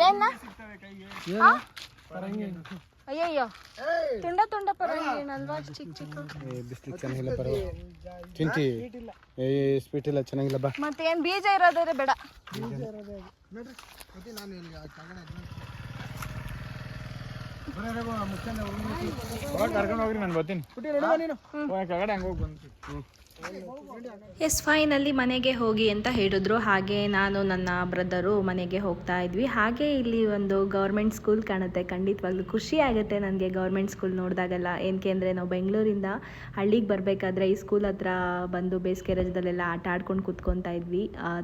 ಏನ ಅಯ್ಯಯ್ಯೋ, ತುಂಡ ಪರಂಗಿ ಏನಲ್ವಾ, ಚಿಕ್ಕ ಚಿಕ್ಕ ಬಿಸ್ಲಿಗೆ ಚೆನ್ನಾಗಿಲ್ಲ, ಚಿಂಟಿ ಸ್ವೀಟ್ ಇಲ್ಲ, ಚೆನ್ನಾಗಿಲ್ಲ. ಬಾ, ಮತ್ತೆ ಏನ್ ಬೀಜ ಇರೋದ್ರೆ ಬೇಡ. ಕರ್ಕೊಂಡು ಹೋಗ್ರಿ, ನಾನು ಬರ್ತೀನಿ. ಕೆಳಗಡೆ ಹಂಗ ಹೋಗಿ ಬಂದು ಎಸ್ ಫೈನಲ್ಲಿ ಮನೆಗೆ ಹೋಗಿ ಅಂತ ಹೇಳಿದ್ರು. ಹಾಗೆ ನಾನು ನನ್ನ ಬ್ರದರು ಮನೆಗೆ ಹೋಗ್ತಾ ಇದ್ವಿ. ಹಾಗೆ ಇಲ್ಲಿ ಒಂದು ಗೌರ್ಮೆಂಟ್ ಸ್ಕೂಲ್ ಕಾಣುತ್ತೆ. ಖಂಡಿತವಾಗ್ಲೂ ಖುಷಿ ಆಗುತ್ತೆ ನನಗೆ ಗೌರ್ಮೆಂಟ್ ಸ್ಕೂಲ್ ನೋಡಿದಾಗೆಲ್ಲ. ಏನಕ್ಕೆ ಅಂದರೆ ನಾವು ಬೆಂಗಳೂರಿಂದ ಹಳ್ಳಿಗೆ ಬರಬೇಕಾದ್ರೆ ಈ ಸ್ಕೂಲ್ ಹತ್ರ ಬಂದು ಬೇಸಿಗೆ ರಜದಲ್ಲೆಲ್ಲ ಆಟ ಆಡ್ಕೊಂಡು ಕೂತ್ಕೊತಾ ಇದ್ವಿ.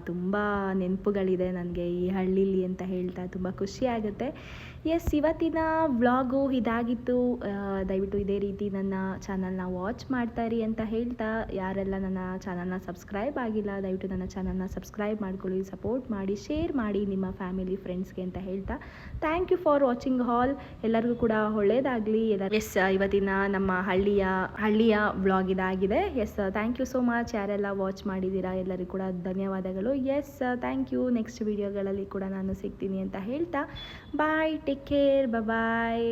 ತುಂಬ ನೆನಪುಗಳಿದೆ ನನಗೆ ಈ ಹಳ್ಳೀಲಿ ಅಂತ ಹೇಳ್ತಾ ತುಂಬ ಖುಷಿ ಆಗುತ್ತೆ. ಎಸ್, ಇವತ್ತಿನ ವ್ಲಾಗು ಇದಾಗಿತ್ತು. ದಯವಿಟ್ಟು ಇದೇ ರೀತಿ ನನ್ನ ಚಾನಲ್ನ ವಾಚ್ ಮಾಡ್ತಾಯಿರಿ ಅಂತ ಹೇಳ್ತಾ, ಯಾರೆಲ್ಲ ನನ್ನ ಚಾನಲ್ನ ಸಬ್ಸ್ಕ್ರೈಬ್ ಆಗಿಲ್ಲ ದಯವಿಟ್ಟು ನನ್ನ ಚಾನಲ್ನ ಸಬ್ಸ್ಕ್ರೈಬ್ ಮಾಡ್ಕೊಳ್ಳಿ, ಸಪೋರ್ಟ್ ಮಾಡಿ, ಶೇರ್ ಮಾಡಿ ನಿಮ್ಮ ಫ್ಯಾಮಿಲಿ ಫ್ರೆಂಡ್ಸ್ಗೆ ಅಂತ ಹೇಳ್ತಾ thank you for watching all. ಎಲ್ಲರಿಗೂ ಕೂಡ ಒಳ್ಳೆಯದಾಗಲಿ. ಎಸ್, ಇವತ್ತಿನ ನಮ್ಮ ಹಳ್ಳಿಯ ವ್ಲಾಗ್ ಇದಾಗಿದೆ. Yes, thank you so much. ಯಾರೆಲ್ಲ ವಾಚ್ ಮಾಡಿದ್ದೀರಾ ಎಲ್ಲರಿಗೂ ಕೂಡ ಧನ್ಯವಾದಗಳು. Yes, thank you. ನೆಕ್ಸ್ಟ್ ವಿಡಿಯೋಗಳಲ್ಲಿ ಕೂಡ ನಾನು ಸಿಗ್ತೀನಿ ಅಂತ ಹೇಳ್ತಾ ಬಾಯ್, ಟೇಕ್ ಕೇರ್, ಬಾಯ್.